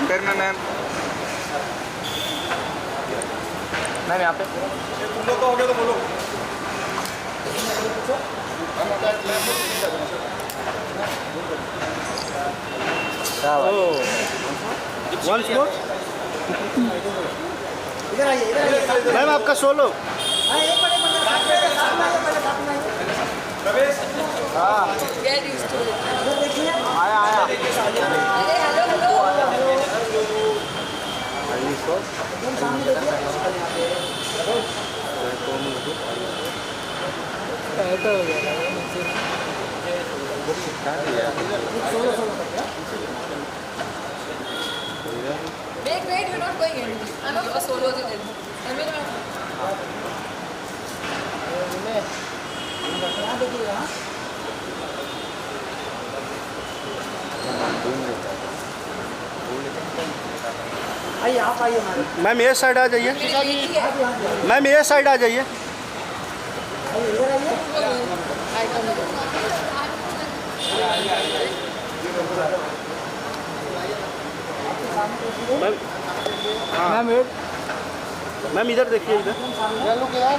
फिर मैं मैम यहाँ पे तुम लोग का हो गया तो बोलो। वंस मोर मैम आपका सोलो। हाँ Get used to it. आया आया अरे hello Wait, you're not going in. I know you're solo today. I mean, आइए आप आइए मैडम। मैम ये साइड आ जाइए। मैम ये साइड आ जाइए। मैम हाँ मैम इधर देखिए इधर। लुक यार,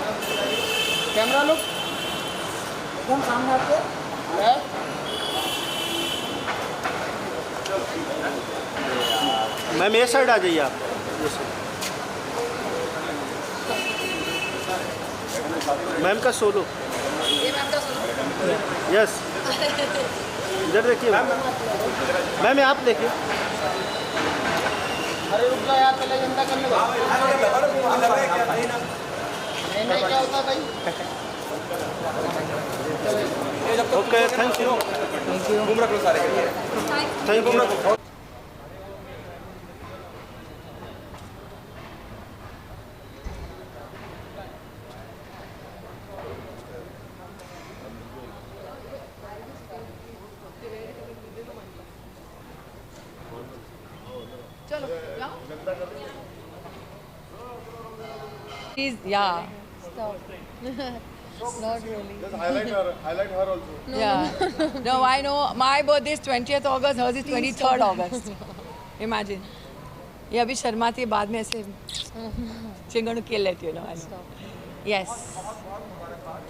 कैमरा लुक एकदम सामने आपके। मैम ये साइड आ जाइए आप। मैम का सोलो। ये मैम का सुनो। यस इधर देखिए मैम आप देखिए। अरे रुक जा यार, पहले जनता करने दो। नहीं क्या होता भाई। Okay thank you. घूम रख लो सारे। Thank you. चलो जाओ। Please, yeah. Stop. Not really. Just highlight her also. Yeah. No, I know. My birthday is 20th August. Hers is 23rd August. Imagine. ये अभी शर्माती है, बाद में ऐसे चिंगड़ खेल लेती है ना। Yes.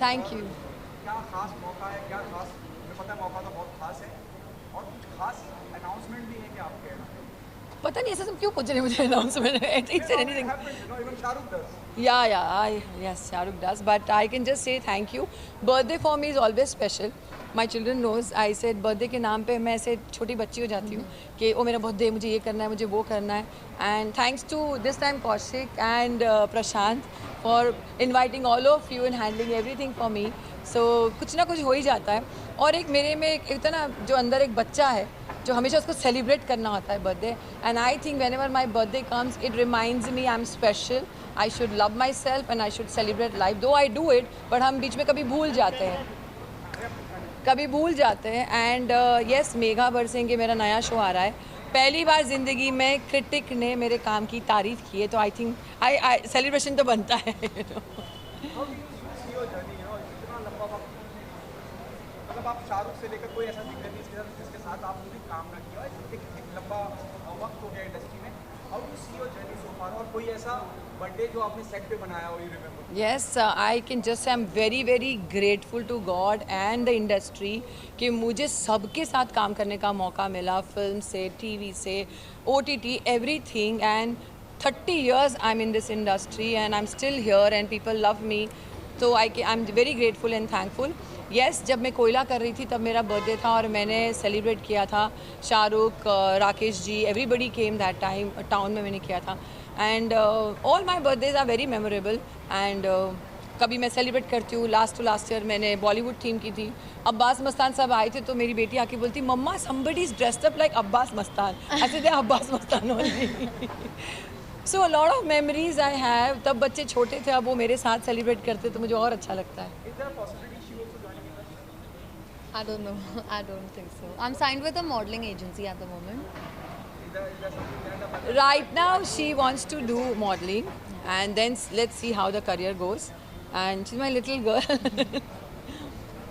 Thank you. क्या खास मौका है, क्या खास, मुझे पता है मौका तो बहुत खास है और कुछ खास अनाउंसमेंट भी है कि आपके पता नहीं ऐसा सब क्यों पूछ रहे हैं मुझे announcement. It's anything. even Shahrukh does. Yes, Shahrukh does. But I can just say thank you. Birthday for me is always special. My children knows. I said birthday के नाम पे मैं ऐसे छोटी बच्ची हो जाती हूँ कि वो मेरा बर्थडे, मुझे ये करना है, मुझे वो करना है. And thanks to this time Kaushik and Prashant for inviting all of you and handling everything for me. So कुछ ना कुछ हो ही जाता है. और एक मेरे में एक था ना जो अंदर एक बच्चा है जो हमेशा उसको सेलिब्रेट करना होता है birthday. And I think when ever my birthday comes it reminds me I am special. I should love my self and I should celebrate life. दो आई डू इट बट हम बीच में कभी भूल जाते हैं. एंड येस, मेघा बरसेंगे मेरा नया show आ रहा है. पहली बार ज़िंदगी में क्रिटिक ने मेरे काम की तारीफ़ की है, तो आई थिंक आई सेलिब्रेशन तो बनता है. मतलब आप शाहरुख से लेकर कोई ऐसा दिग्गज जिसके साथ आप भी काम ना किया एक लंबा वक्त हो गया इंडस्ट्री में. How do see your journey so far, और कोई ऐसा बर्थडे जो आपने सेट पे बनाया हो, you remember? Yes, I can just say I'm very very grateful to God and the industry कि मुझे सबके साथ काम करने का मौका मिला. फिल्म से, टीवी से, OTT, everything. And 30 years I'm in this industry and I'm still here and people love me. So I'm very grateful and thankful. Yes, जब मैं कोयला कर रही थी तब मेरा बर्थडे था और मैंने सेलिब्रेट किया था. Shahrukh, Rakesh ji, everybody came that time. Town में मैंने किया था. And all my birthdays are very memorable. And कभी मैं सेलिब्रेट करती हूँ. लास्ट ईयर मैंने बॉलीवुड थीम की थी. अब्बास मस्तान साहब आए थे तो मेरी बेटी आके बोलती, मम्मा somebody is dressed up like Abbas Mastan. ऐसे थे Abbas Mastan only. So a lot of memories I have. तब बच्चे छोटे थे, अब वो मेरे साथ सेलिब्रेट करते तो मुझे और अच्छा लगता है. I don't know. I don't think so. I'm signed with a modeling agency at the moment. Right now she wants to do modeling and then let's see how the career goes. And she's my little girl.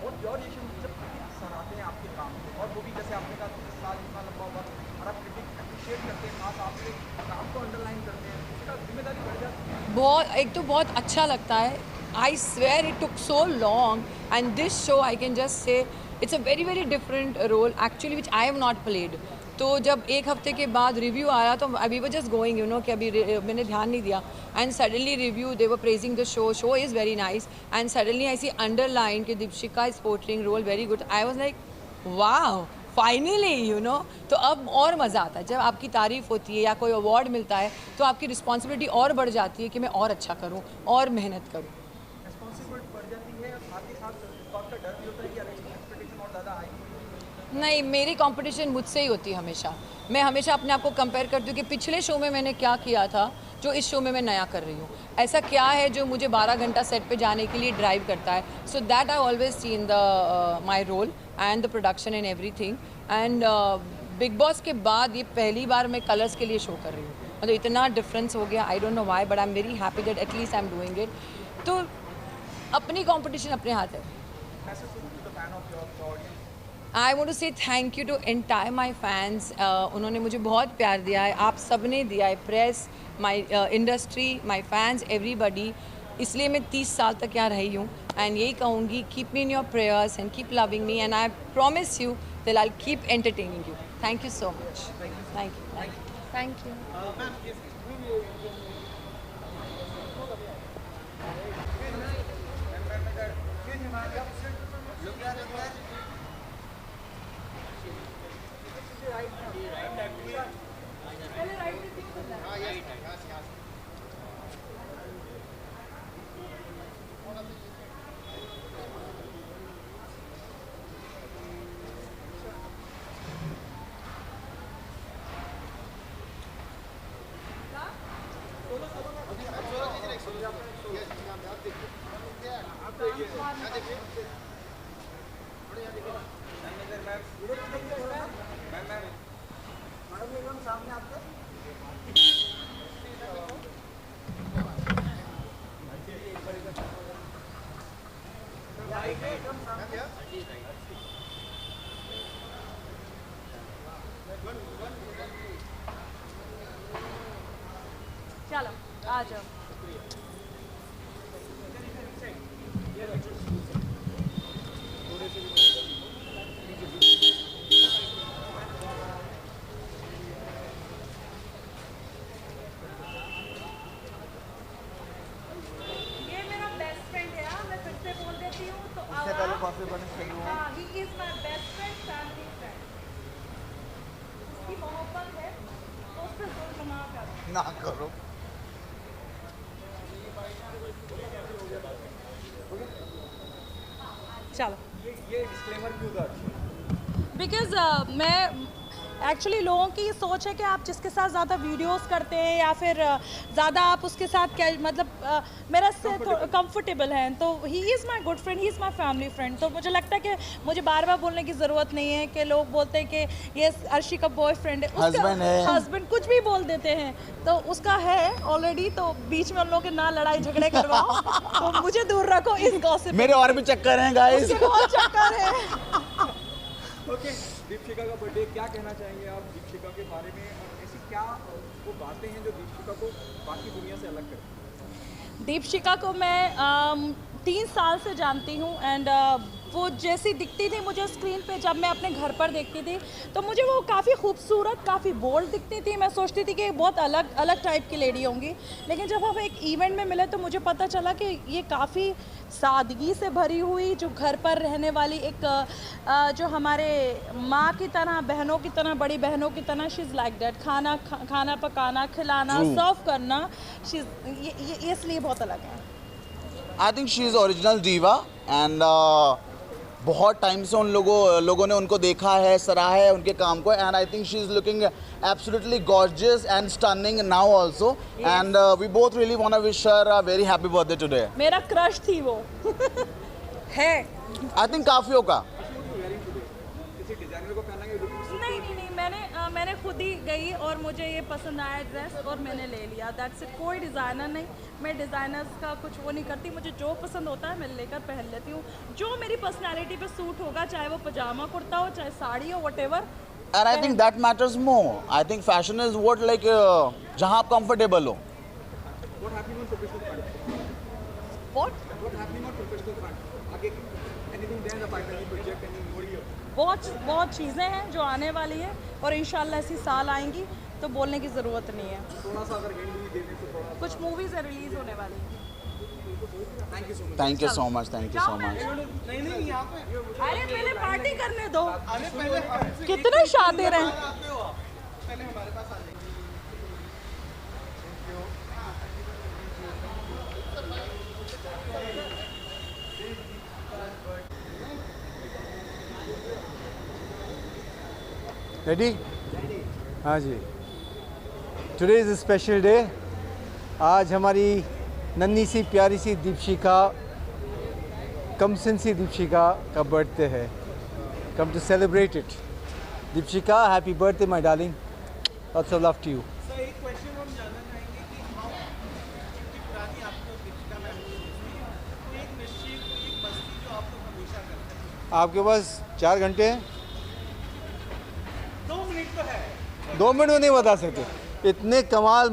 और your reaction जब critics सराहते हैं आपके काम को, और वो भी जैसे आपने कहा 30 साल इतना लंबा वक्त, और आप क्रिटिक अप्रिशिएट करते हैं, खास आपके काम को अंडरलाइन करते हैं, उसका जिम्मेदारी बढ़ जाती है? बहुत, एक तो बहुत अच्छा लगता है. I swear it took so long and this show I can just say it's a very very different role actually which I have not played. तो जब एक हफ्ते के बाद रिव्यू आया तो अभी वो जस्ट गोइंग यू नो कि अभी मैंने ध्यान नहीं दिया and suddenly review they were praising the show is very nice and suddenly I see underline कि Deepshikha is portraying role very good. I was like वाह फाइनली यू नो. तो अब और मज़ा आता है जब आपकी तारीफ़ होती है या कोई अवार्ड मिलता है तो आपकी रिस्पॉन्सिबिलिटी और बढ़ जाती है कि मैं और अच्छा करूँ और मेहनत करूँ. रिस्पॉन्सिबिलिटी बढ़ जाती है और साथ ही साथ इस बात का डर भी होता है कि एक्सपेक्टेशन और ज़्यादा हाई. नहीं, मेरी कंपटीशन मुझसे ही होती है हमेशा. मैं हमेशा अपने आप को कंपेयर करती हूँ कि पिछले शो में मैंने क्या किया था जो इस शो में मैं नया कर रही हूँ. ऐसा क्या है जो मुझे 12 घंटा सेट पे जाने के लिए ड्राइव करता है. So that I always see in the my role and the production and everything. And Bigg Boss के बाद ये पहली बार मैं कलर्स के लिए शो कर रही हूँ. मतलब इतना डिफरेंस हो गया. I don't know why but I am very happy that at least I am doing it. तो अपनी कंपटीशन अपने हाथ है. I want to say thank you to entire my fans. उन्होंने मुझे बहुत प्यार दिया है, आप सब ने दिया है, press, my industry, my fans, everybody. इसलिए मैं 30 साल तक यहाँ रही हूँ एंड यही कहूँगी keep me in your prayers and keep loving me and I promise you that I will keep entertaining you. Thank you so much. Thank you. Thank you. चलो आ जाओ. ये मेरा बेस्ट फ्रेंड है. मैं फिर से बोल देती हूँ तो इससे पहले कॉन्फिडेंस करूँ हाँ, he is my best friend, family friend. उसकी मोहब्बत है तो उस पर जुल्म ना करो. ना करो. चलो. ये डिस्क्लेमर क्यों था? बिकॉज मैं एक्चुअली लोगों की ये सोच है कि आप जिसके साथ ज़्यादा वीडियोस करते हैं या फिर ज़्यादा आप उसके साथ क्या मतलब मेरा से कंफर्टेबल हैं तो he is my good friend, he is my family friend. तो मुझे लगता है कि मुझे बार बार बोलने की ज़रूरत नहीं है कि लोग बोलते हैं कि ये अर्शी का बॉयफ्रेंड है, Husband है. हस्बैंड कुछ भी बोल देते हैं तो उसका है ऑलरेडी. तो बीच में उन लोगों के ना लड़ाई झगड़े करवाओ. तो मुझे दूर रखो इस गॉसिप. मेरे और भी चक्कर हैं गाइस. उसके बहुत चक्कर है. ओके, दीपशिका का बर्थडे, क्या कहना चाहेंगे आप दीपशिका के बारे में और ऐसी क्या वो बातें हैं जो दीपशिका को बाकी दुनिया से अलग करती हैं? दीपशिका को मैं 3 साल से जानती हूँ एंड वो जैसी दिखती थी मुझे स्क्रीन पे जब मैं अपने घर पर देखती थी तो मुझे वो काफ़ी खूबसूरत, काफ़ी बोल्ड दिखती थी. मैं सोचती थी कि बहुत अलग अलग टाइप की लेडी होंगी. लेकिन जब हम एक इवेंट में मिले तो मुझे पता चला कि ये काफ़ी सादगी से भरी हुई, जो घर पर रहने वाली एक जो हमारे माँ की तरह, बहनों की तरह, बड़ी बहनों की तरह, शी इज़ लाइक दैट. खाना पकाना, खिलाना, सर्व करना, शी ये इसलिए बहुत अलग है. आई think she is original diva and बहुत टाइम से उन लोगों ने उनको देखा है, सराहा है उनके काम को and I think she is looking absolutely gorgeous and stunning now also and we both really want to wish her a very happy birthday today. मेरा क्रश थी वो. है. आई थिंक काफ़ियों का. किसी डिजाइनर को पहनाएंगे लुक? नहीं, मैंने खुद ही गई और मुझे ये पसंद आया ड्रेस और मैंने ले लिया. That's it. कोई डिज़ाइनर नहीं. मैं डिज़ाइनर्स का कुछ वो नहीं करती. मुझे जो पसंद होता है मैं लेकर पहन लेती हूँ. जो मेरी पर्सनालिटी पे सूट होगा, चाहे वो पजामा कुर्ता हो, चाहे साड़ी हो, whatever, And I think that matters more. I think fashion is what like जहाँ आप comfortable हो. What happening on professional front? What? What happening on professional front? आगे anything there in the pipeline project any more year? बहुत चीज़ें हैं जो आने वाली है और इंशाल्लाह ऐसी साल आएंगी तो बोलने की ज़रूरत नहीं है। थोड़ा सा अगर हिंट भी दे दें तो थोड़ा। कुछ मूवीज़ रिलीज़ होने वाली हैं। Thank you so much. Thank you so much. Thank you so much. नहीं यहाँ पे। अरे पहले पार्टी करने दो। कितने शातिर हैं। पहले हमारे पास आ जाइए। रेडी? हाँ जी। Today is a special day. आज हमारी नन्ही सी प्यारी सी दीपशिखा, कमसिन सी दीपशिखा का बर्थडे है। Come to celebrate it. Deepshikha, happy birthday my darling. Lots of love to you. Sir एक क्वेश्चन हम जानना चाहेंगे कि हाउ क्योंकि पुरानी आपको दीपिका मैम की तो एक निश्चित एक मस्ती जो आप लोग हमेशा करते हैं। आपके पास 4 घंटे हैं? 2 मिनट तो है। 2 मिनट में नहीं बता सकते। इतने कमाल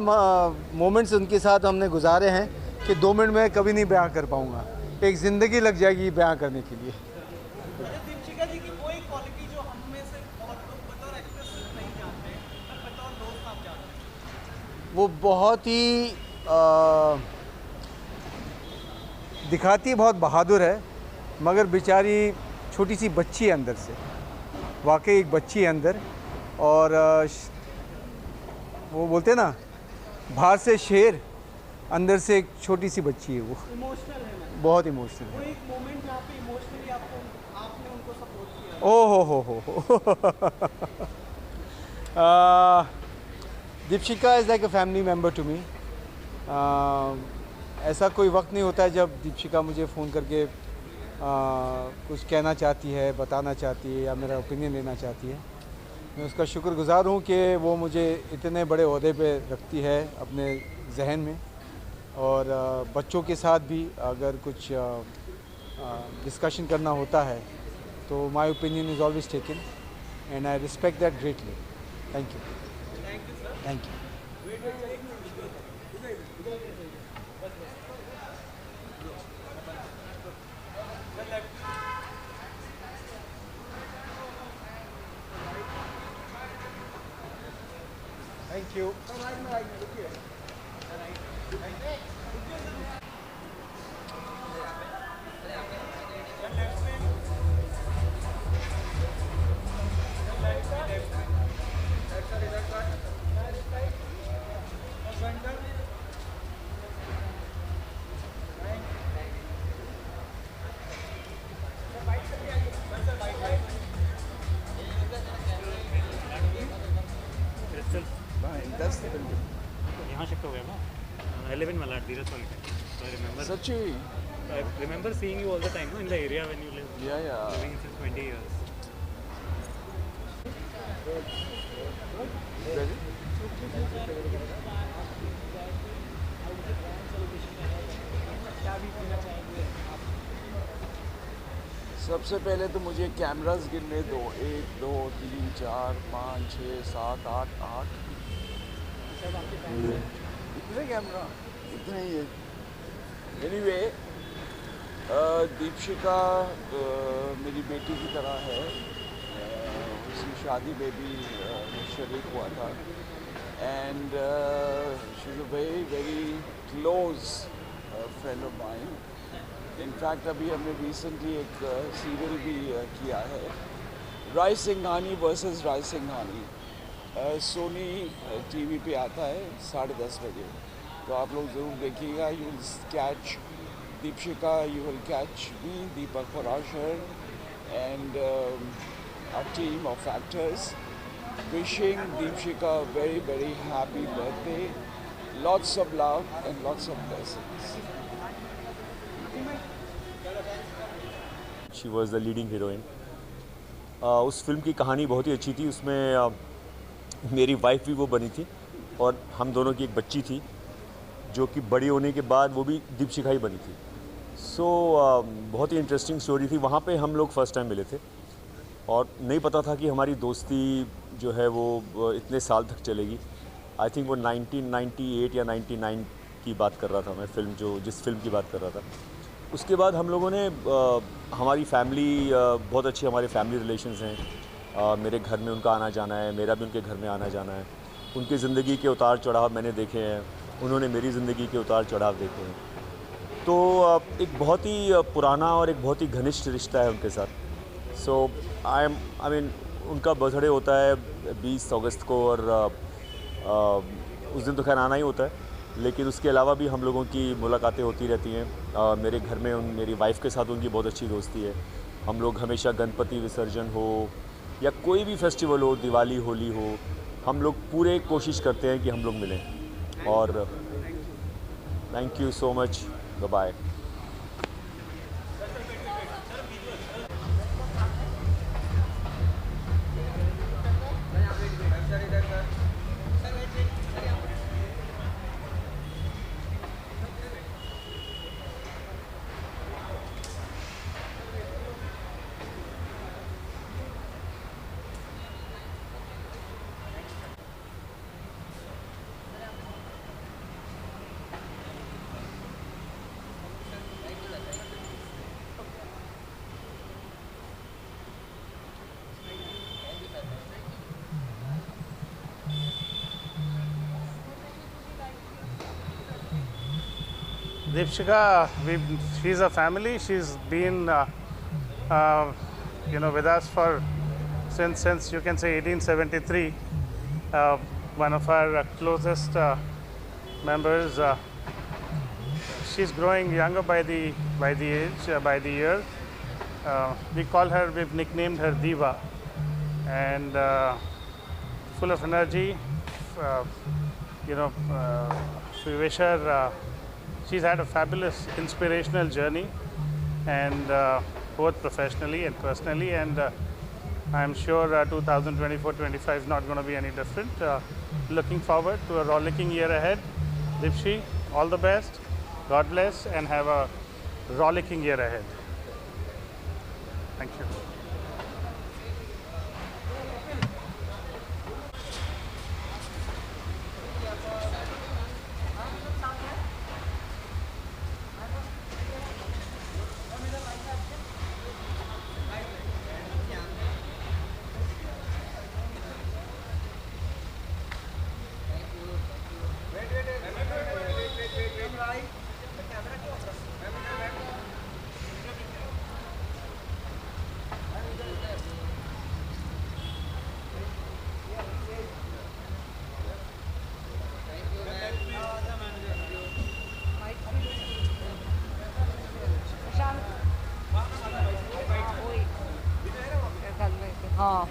मोमेंट्स उनके साथ हमने गुजारे हैं कि 2 मिनट में कभी नहीं बयां कर पाऊँगा। एक ज़िंदगी लग जाएगी बयां करने के लिए। दीपिका जी की वो एक क्वालिटी जो हम में से बहुत लोग बतौर एक्ट्रेस नहीं जानते हैं पर बतौर दोस्त आप जानते हैं। वो बहुत ही दिखाती बहुत बहादुर है, मगर बेचारी छोटी सी बच्ची है अंदर से। वाकई एक बच्ची है अंदर। और वो बोलते हैं ना, बाहर से शेर, अंदर से एक छोटी सी बच्ची है वो। इमोशनल है मैम। बहुत इमोशनल वो है। एक मोमेंट जहाँ पे इमोशनली आपने उनको सपोर्ट किया। ओ हो Deepshika is like a family member to me. ऐसा कोई वक्त नहीं होता है जब दीपशिका मुझे फ़ोन करके कुछ कहना चाहती है, बताना चाहती है या मेरा ओपिनियन लेना चाहती है। मैं उसका शुक्रगुज़ार हूँ कि वो मुझे इतने बड़े ओहदे पे रखती है अपने जहन में। और बच्चों के साथ भी अगर कुछ डिस्कशन करना होता है तो my opinion is always taken and I respect that greatly. Thank you. Thank you. Thank you. यहाँ शिफ्ट हो गया ना 11 वाला धीरज वाले so I remember Sachi. I remember seeing you all the time no, in the area when you live Yeah. living since 20 years सबसे पहले तो मुझे कैमरास गिनने दो। 1 2 3 4 5 6 7 8 8 इतने कैमरा इतने ही है। एनीवे दीपशिका मेरी बेटी की तरह है। उसकी शादी में भी शरीक हुआ था and she is a very very close friend of mine. In fact अभी हमने रिसेंटली एक सीरियल भी किया है, राय सिंघानी वर्सेस राय सिंघानी। सोनी टीवी पे आता है 10:30 बजे, तो आप लोग ज़रूर देखिएगा। You will catch Deepshikha, you will catch me Deepak Parashar and a team of actors wishing Deepshika a very very happy birthday, lots of love and lots of blessings. She was the leading heroine. उस film की कहानी बहुत ही अच्छी थी। उसमें मेरी wife भी वो बनी थी और हम दोनों की एक बच्ची थी जो कि बड़ी होने के बाद वो भी दीपशिखा ही बनी थी। सो बहुत ही इंटरेस्टिंग स्टोरी थी। वहाँ पे हम लोग फर्स्ट टाइम मिले थे और नहीं पता था कि हमारी दोस्ती जो है वो इतने साल तक चलेगी। आई थिंक वो 1998 या 99 की बात कर रहा था मैं, जिस फिल्म की बात कर रहा था। उसके बाद हम लोगों ने हमारी फैमिली बहुत अच्छी, हमारे फैमिली रिलेशंस हैं। मेरे घर में उनका आना जाना है, मेरा भी उनके घर में आना जाना है। उनकी ज़िंदगी के उतार चढ़ाव मैंने देखे हैं, उन्होंने मेरी ज़िंदगी के उतार चढ़ाव देखे हैं। तो एक बहुत ही पुराना और एक बहुत ही घनिष्ठ रिश्ता है उनके साथ। सो आई मीन उनका बर्थडे होता है 20 अगस्त को, और उस दिन तो खैर आना ही होता है, लेकिन उसके अलावा भी हम लोगों की मुलाकातें होती रहती हैं। मेरे घर में मेरी वाइफ़ के साथ उनकी बहुत अच्छी दोस्ती है। हम लोग हमेशा गणपति विसर्जन हो या कोई भी फेस्टिवल हो, दिवाली होली हो, हम लोग पूरे कोशिश करते हैं कि हम लोग मिलें। और thank you so much, bye bye. Deepshika, she's a family. She's been, with us for since you can say 1873. One of our closest members. She's growing younger by the year. We've nicknamed her Diva, and full of energy. We wish her. She's had a fabulous, inspirational journey, and both professionally and personally. And I'm sure 2024-25 is not going to be any different. Looking forward to a rollicking year ahead. Dipshi, all the best. God bless, and have a rollicking year ahead. Thank you. हाँ,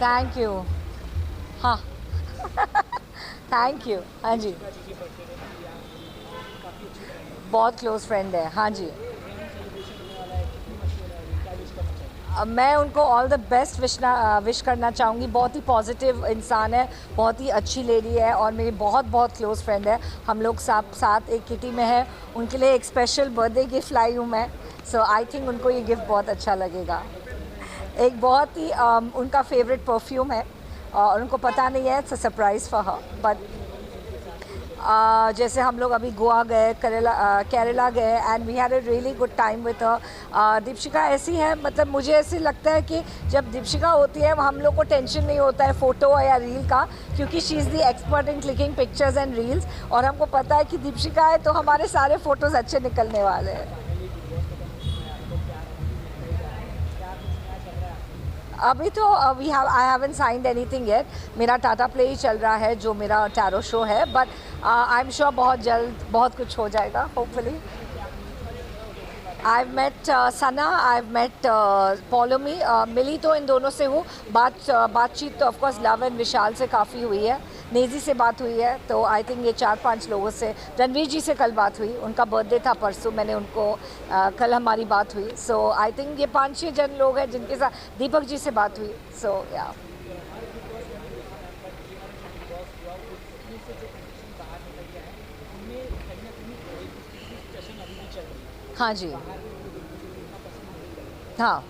thank you. हाँ thank you. हाँ जी, बहुत close friend है। हाँ जी, मैं उनको all the best wish करना चाहूँगी। बहुत ही पॉजिटिव इंसान है, बहुत ही अच्छी लेडी है, और मेरी बहुत क्लोज फ्रेंड है। हम लोग साथ एक किटी में है। उनके लिए एक स्पेशल बर्थडे गिफ्ट लाई हूँ मैं। सो आई थिंक उनको ये गिफ्ट बहुत अच्छा लगेगा। एक बहुत ही उनका फेवरेट परफ्यूम है, और उनको पता नहीं है, it's a surprise for her. But जैसे हम लोग अभी गोवा गए, केरला गए, and we had a really good time with her. Deepshika ऐसी है, मतलब मुझे ऐसे लगता है कि जब दीपशिका होती है हम लोग को टेंशन नहीं होता है फ़ोटो या रील का, क्योंकि she is the expert in clicking pictures and reels, और हमको पता है कि दीपशिका है तो हमारे सारे फ़ोटोज़ अच्छे निकलने वाले हैं। अभी तो I haven't signed anything yet. मेरा टाटा प्ले ही चल रहा है, जो मेरा टैरो शो है, बट आई एम श्योर बहुत जल्द बहुत कुछ हो जाएगा, hopefully. I've met Sana, I've met Paulomi, मिली तो इन दोनों से हूँ। बातचीत तो ऑफकोर्स लव एंड विशाल से काफ़ी हुई है, नेजी से बात हुई है, तो आई थिंक ये 4-5 लोगों से। रणवीर जी से कल बात हुई, उनका बर्थडे था परसों, मैंने उनको कल हमारी बात हुई। सो आई थिंक ये 5-6 जन लोग हैं जिनके साथ दीपक जी से बात हुई। सो या हाँ जी, हाँ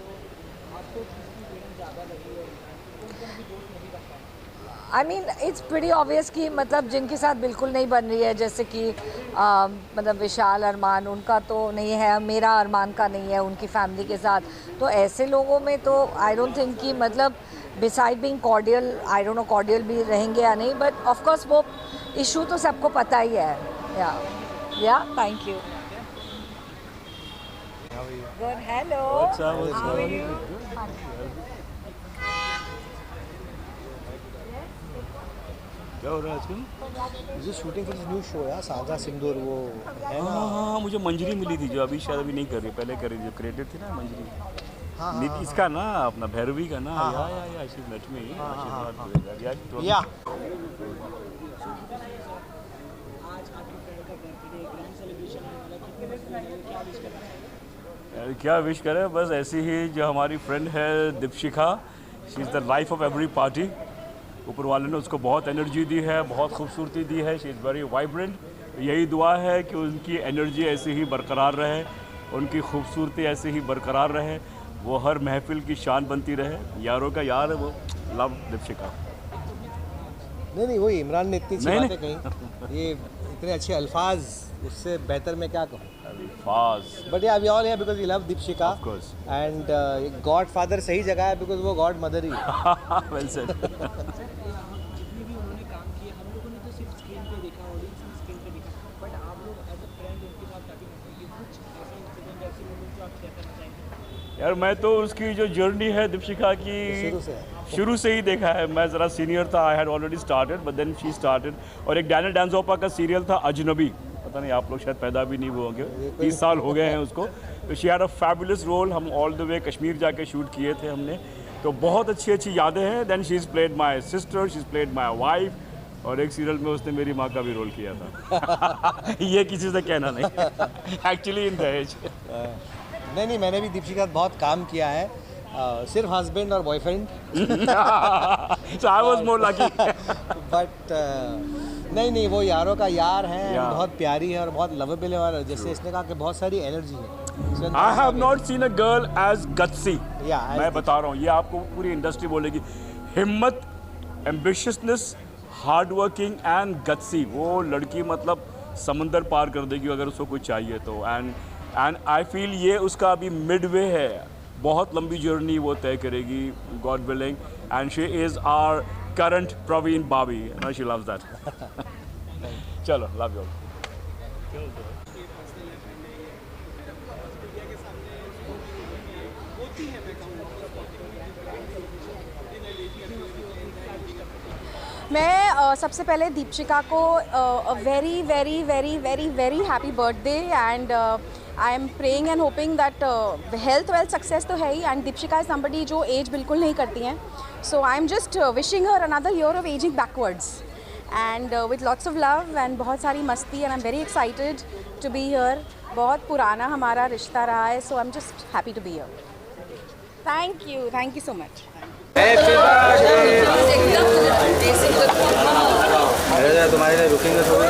I mean it's pretty obvious कि मतलब जिनके साथ बिल्कुल नहीं बन रही है, जैसे कि मतलब विशाल अरमान, उनका तो नहीं है, मेरा अरमान का नहीं है उनकी फैमिली के साथ, तो ऐसे लोगों में तो आई डोंट थिंक कि मतलब beside being cordial, I don't know cordial भी रहेंगे या नहीं, बट ऑफ कोर्स वो इशू तो सबको पता ही है. Yeah thank you. Good. Hello. How are you? क्या हो रहा है आजकल? मुझे shooting for this new show यार, सागा सिंदूर वो है ना. हाँ, मुझे मंजरी मिली थी जो अभी शायद अभी नहीं कर रही, पहले कर रही थी, जो क्रिएटिव थी ना मंजरी. नीति इसका ना, अपना भैरवी का ना. या शी मेट मी. या क्या विश करें, बस ऐसी ही जो हमारी फ्रेंड है Deepshikha, she is the life of every party. ऊपर वाले ने उसको बहुत एनर्जी दी है, बहुत खूबसूरती दी है. She is very vibrant. यही दुआ है कि उनकी एनर्जी ऐसे ही बरकरार रहे, उनकी खूबसूरती ऐसे ही बरकरार रहे, वो हर महफिल की शान बनती रहे. यारों का यार है वो. लव दीपशिखा. नहीं वही इमरान ने इतनी अच्छी बातें कही, ये इतने अच्छे अल्फाज, उससे बेहतर मैं क्या कहूँ. But yeah we all here because we love Deepshika and godfather सही जगह है बिकॉज़ वो गॉड मदर ही है. Well said. यार मैं तो उसकी जो जर्नी है दीपशिका की शुरू से ही देखा है. मैं ज़रा सीनियर था, I had already started but then she started. और एक डैनियल डांसोपा का सीरियल था अजनबी, पता नहीं आप लोग शायद पैदा भी नहीं हुए होंगे, 30 साल हो गए हैं उसको. तो she had a fabulous role. हम ऑल द वे कश्मीर जाके शूट किए थे हमने, तो बहुत अच्छी अच्छी यादें हैं. Then she is played my sister, she is played my wife, और एक सीरियल में उसने मेरी माँ का भी रोल किया था. ये किसी से कहना नहीं. एक्चुअली इन दहेज. नहीं मैंने भी दीपशिका के साथ बहुत काम किया है, सिर्फ हस्बैंड और boyfriend. So I was more lucky. But नहीं वो यारों का यार है. बहुत प्यारी है और बहुत लवेबल है, और जैसे इसने कहा कि बहुत सारी एनर्जी है. I have not seen a girl as gutsy. मैं बता रहा हूँ, ये आपको पूरी इंडस्ट्री बोलेगी. हिम्मत, एम्बिशियसनेस, हार्ड वर्किंग एंड गट्सी. वो लड़की मतलब समंदर पार कर देगी अगर उसको कुछ चाहिए तो. एंड आई फील ये उसका अभी मिडवे है, बहुत लंबी जर्नी वो तय करेगी, God willing. And she is our current Parveen Babi. No she loves that. चलो, लव यू. मैं सबसे पहले दीपशिका को very very very very very happy birthday, and I am praying and hoping that health wealth success तो है ही, एंड दीपशिका इज समबडी जो age बिल्कुल नहीं करती हैं. So I am just wishing her another year of ageing backwards and with lots of love and बहुत सारी मस्ती. And I am very excited to be here. बहुत पुराना हमारा रिश्ता रहा है, so I am just happy to be here. Thank you so much. तुम्हारे लिए रुकेंगे थोड़ी.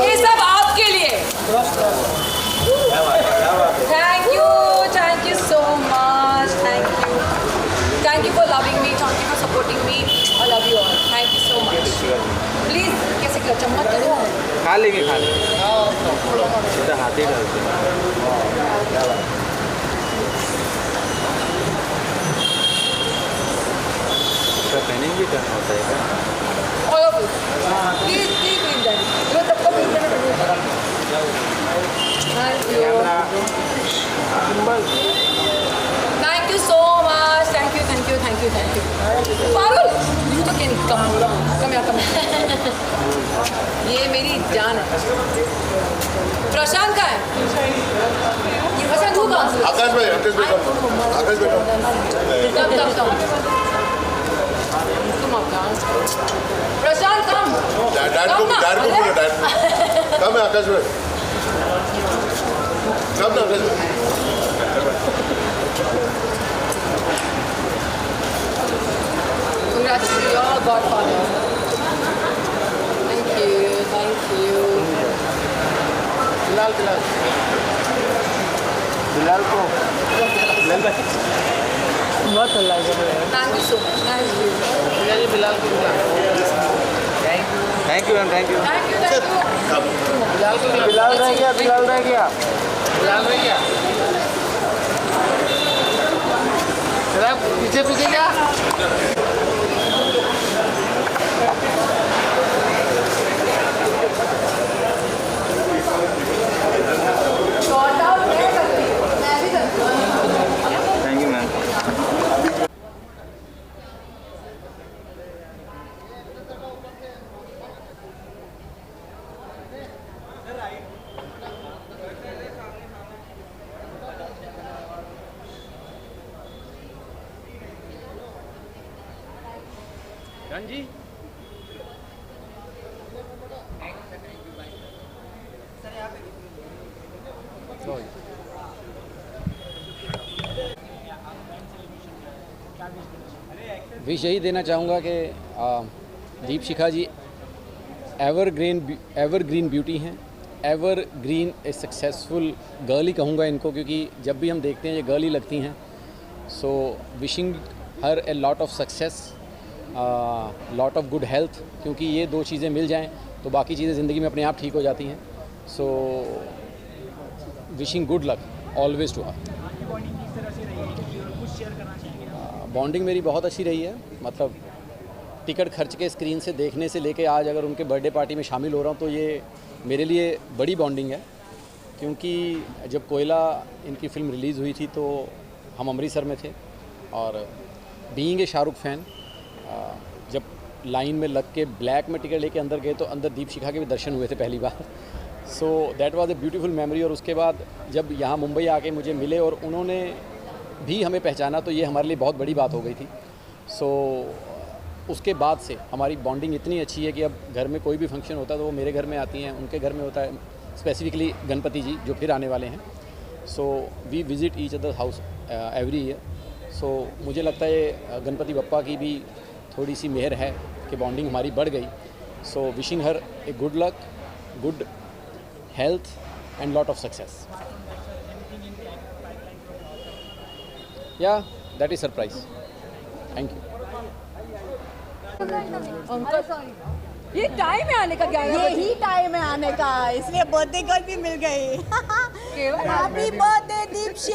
ये सब आपके लिए. Thank you so much. Thank you for loving me, thank you for supporting me. I love you all. Thank you so much. Please कैसे कर चम्मच करो. खा लेंगे सीधा हाथ ही डालते पहनेंगे क्या होता है क्या. Please please that. मैं सबको please thank you so much. Thank you. Parul, you तो कैन कम ये मेरी जान है. प्रशांत का है. ये प्रशांत तू कहाँ से? आकाश भाई तुम प्रशांत कम. डैड को बोलो. कम है आकाश भाई. कम ना आकाश भाई. Congratulations, your godfather. Bilal Bilal Bilal को बिलाल भाई बहुत अच्छा लगा। Thank you so much, nice Bilal को thank you ma'am, thank you. Bilal रह गया, बिलाल रह गया, बिलाल रह गया। पीछे पीछे क्या? Thank you ma'am. जी विश यही देना चाहूँगा कि दीपशिखा जी एवरग्रीन ब्यूटी हैं, एवरग्रीन ए सक्सेसफुल गर्ल ही कहूँगा इनको, क्योंकि जब भी हम देखते हैं ये गर्ल ही लगती हैं। So wishing her a lot of success, lot of good health, क्योंकि ये दो चीज़ें मिल जाएं तो बाकी चीज़ें ज़िंदगी में अपने आप ठीक हो जाती हैं। So wishing good luck always to her. Bonding मेरी बहुत अच्छी रही है, मतलब टिकट खर्च के स्क्रीन से देखने से लेके आज अगर उनके बर्थडे पार्टी में शामिल हो रहा हूँ तो ये मेरे लिए बड़ी बॉन्डिंग है। क्योंकि जब कोयला इनकी फ़िल्म रिलीज़ हुई थी तो हम अमृतसर में थे, और बीइंग ए शाहरुख फ़ैन जब लाइन में लग के ब्लैक में टिकट लेके अंदर गए तो अंदर दीपशिखा के भी दर्शन हुए थे पहली बार। So that was a beautiful memory. और उसके बाद जब यहाँ मुंबई आके मुझे मिले और उन्होंने भी हमें पहचाना तो ये हमारे लिए बहुत बड़ी बात हो गई थी। सो उसके बाद से हमारी बॉन्डिंग इतनी अच्छी है कि अब घर में कोई भी फंक्शन होता है तो वो मेरे घर में आती हैं, उनके घर में होता है, स्पेसिफिकली गणपति जी जो फिर आने वाले हैं। So we visit each other house every year. So मुझे लगता है गणपति बप्पा की भी थोड़ी सी मेहर है कि बॉन्डिंग हमारी बढ़ गई। So wishing her a good luck, good health and lot of success. Yeah that is surprise. Thank you. ये टाइम है आने का, यही टाइम है आने का, इसलिए बर्थडे गर्ल भी मिल गई। Happy birthday Deepshi.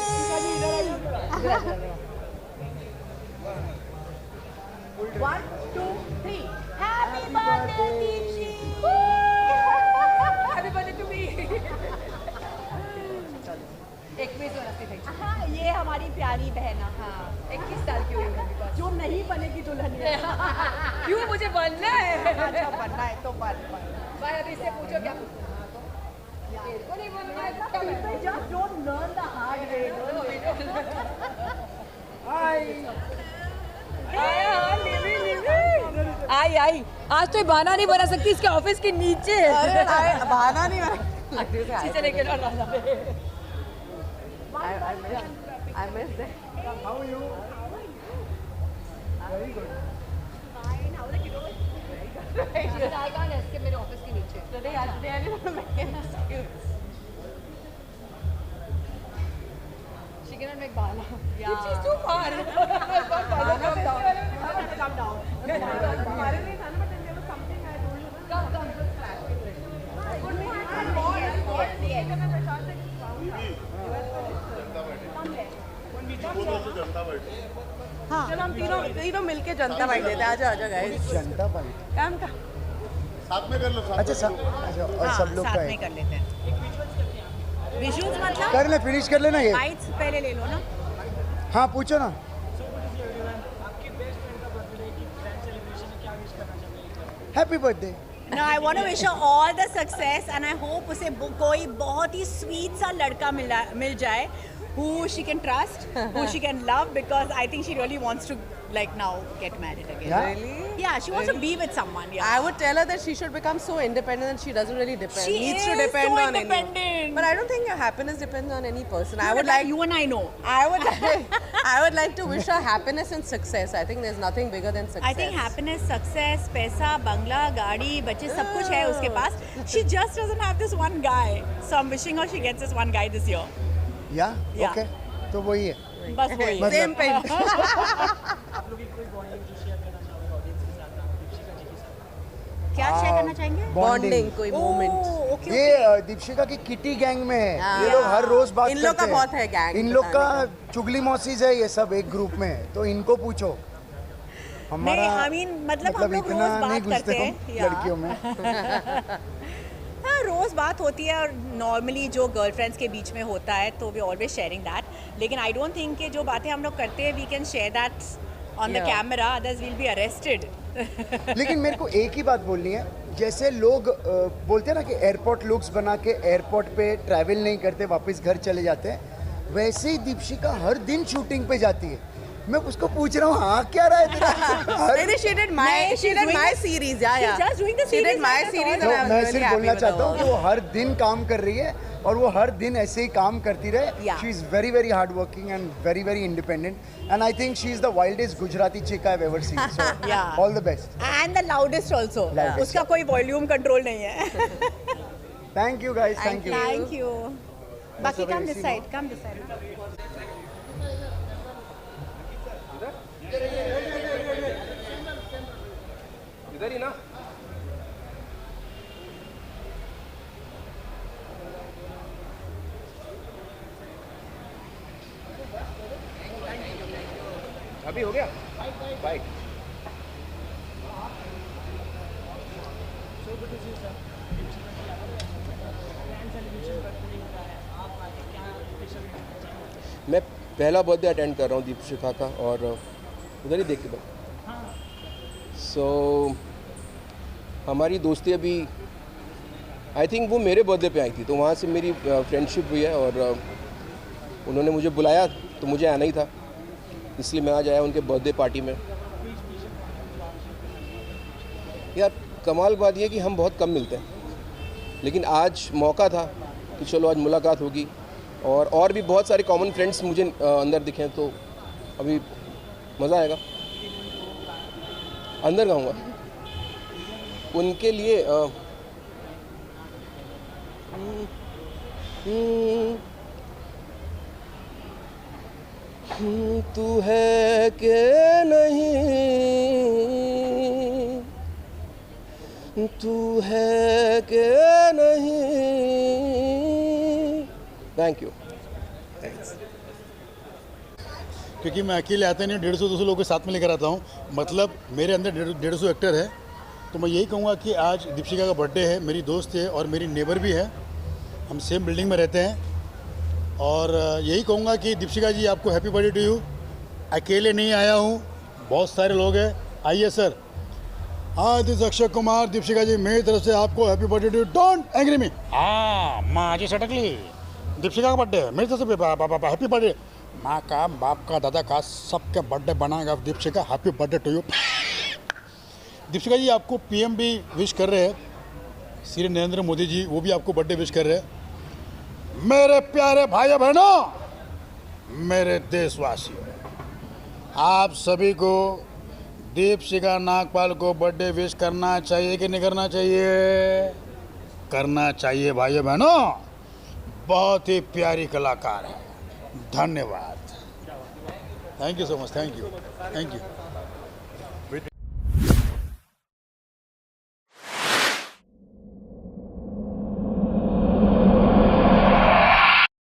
One, 2, 3. Happy birthday, Deepshi! Happy birthday to me. 21 वर्ष की। हाँ, ये हमारी प्यारी बहन है। हाँ, 21 साल की हुई है, जो नहीं बनेगी दुल्हन। क्यों मुझे बनना है? अच्छा बनना है तो बन। भाई अभी इससे पूछो क्या नहीं बनना है। Just don't learn the hard way. आई आज तो बहाना नहीं बना सकती, इसके ऑफिस के नीचे। अरे बहाना नहीं बना। चले के I miss them. How are you? Very good. Fine. How are you doing? Very good. I can't escape मेरे ऑफिस के नीचे। Today I didn't make an excuse. She cannot make bala. Yeah. She's too far. Come down. हमारे लिए था ना, but there was something I told you. Come. Good morning. ये करना प्रशांत से हाँ, चलो हम तीनों मिलके जनता बाइट देते हैं। आजा गाइस। जनता बाइट काम का साथ में कर लो। अच्छा और सब लोग साथ में कर लेते हैं। विजुअल्स मतलब कर ले, फिनिश कर लेना ये। बाइट्स पहले ले लो ना। हाँ पूछो ना। Happy birthday. No, I want to wish her all the success and I hope उसे कोई बहुत ही sweet सा लड़का मिल जाए who she can trust, who she can love, because I think she really wants to like now get married again. Yeah? Really? Yeah, she wants to be with someone. Yeah. I would tell her that she should become so independent that she doesn't really depend. She needs to is depend so on independent. anyone. But I don't think your happiness depends on any person. I No, would that like you and I know. I would like to wish her happiness and success. I think there's nothing bigger than success. I think happiness, success, पैसा, बंगला, गाड़ी, बच्चे सब कुछ है उसके पास. She just doesn't have this one guy. So I'm wishing her she gets this one guy this year. Yeah? Okay. तो वही है. बस वही. Same page. क्या शेयर करना चाहेंगे? बॉन्डिंग कोई मोमेंट. ये दीपशिका की किटी गैंग में है. ये लोग हर रोज बात इन लोग का बहुत है गैंग. इन लोग का चुगली मौसीज है ये सब एक ग्रुप में. तो इनको पूछो. हमारा मतलब हम लोग रोज बात करते हैं लड़कियों में. हाँ, रोज़ बात होती है और नॉर्मली जो गर्लफ्रेंड्स के बीच में होता है तो वी ऑलवेज शेयरिंग दैट. लेकिन आई डोंट थिंक कि जो बातें हम लोग करते हैं we can share that on the camera, others will be arrested. लेकिन मेरे को एक ही बात बोलनी है. जैसे लोग बोलते हैं ना कि एयरपोर्ट लुक्स बना के एयरपोर्ट पे ट्रैवल नहीं करते, वापस घर चले जाते हैं, वैसे ही दीपशिका हर दिन शूटिंग पे जाती है. मैं उसको पूछ रहा हूँ हाँ क्या रहा है तेरा? She did my series. Yeah. She's just doing the She series. did my series. तो मैं सिर्फ बोलना चाहता हूँ कि वो हर दिन काम कर रही है और वो हर दिन ऐसे ही काम करती रहे. She is very very hard working and very very independent. And I think she is the wildest Gujarati chick I've ever seen. So all the best. And the loudest also. उसका कोई वॉल्यूम कंट्रोल नहीं है. Thank you guys. Thank you. Thank you. बाकी come decide. Come decide. इधर ही ना. अभी हो गया. बाय. मैं पहला बर्थडे अटेंड कर रहा हूँ दीपशिखा का और उधर ही देख के सो हमारी दोस्ती अभी आई थिंक वो मेरे बर्थडे पे आई थी तो वहाँ से मेरी फ्रेंडशिप हुई है और उन्होंने मुझे बुलाया तो मुझे आना ही था इसलिए मैं आज आया उनके बर्थडे पार्टी में. यार कमाल बात यह कि हम बहुत कम मिलते हैं लेकिन आज मौका था कि चलो आज मुलाकात होगी और भी बहुत सारे कॉमन फ्रेंड्स मुझे अंदर दिखे तो अभी मज़ा आएगा. अंदर गाऊंगा उनके लिए तू है कि नहीं, तू है कि नहीं. Thank you. क्योंकि मैं अकेले आता नहीं, 150-200 लोगों के साथ में लेकर आता हूँ. मतलब मेरे अंदर 150 एक्टर है. तो मैं यही कहूँगा कि आज दीपशिका का बर्थडे है. मेरी दोस्त है और मेरी नेबर भी है. हम सेम बिल्डिंग में रहते हैं और यही कहूँगा कि दीपशिका जी आपको हैप्पी बर्थडे टू यू. अकेले नहीं आया हूँ, बहुत सारे लोग हैं. आइए सर. हाँ, दिस अक्षय कुमार. दीपशिका जी मेरी तरफ से आपको happy birthday to you. Don't angry me. हाँ, माँ जी सटकली. दीपशिका का बर्थडे है, मेरी तरफ से हैप्पी बर्थडे. माँ का, बाप का, दादा का, सबके बर्थडे बनाएगा Deepshikha. Happy birthday to you. Deepshikha ji आपको पीएम भी विश कर रहे हैं. श्री नरेंद्र मोदी जी वो भी आपको बर्थडे विश कर रहे हैं. मेरे प्यारे भाइयों बहनों, मेरे देशवासियों, आप सभी को दीपशिका नागपाल को बर्थडे विश करना चाहिए कि नहीं करना चाहिए? करना चाहिए भाइयों बहनों. बहुत ही प्यारी कलाकार है. धन्यवाद. Thank you so much. Thank you.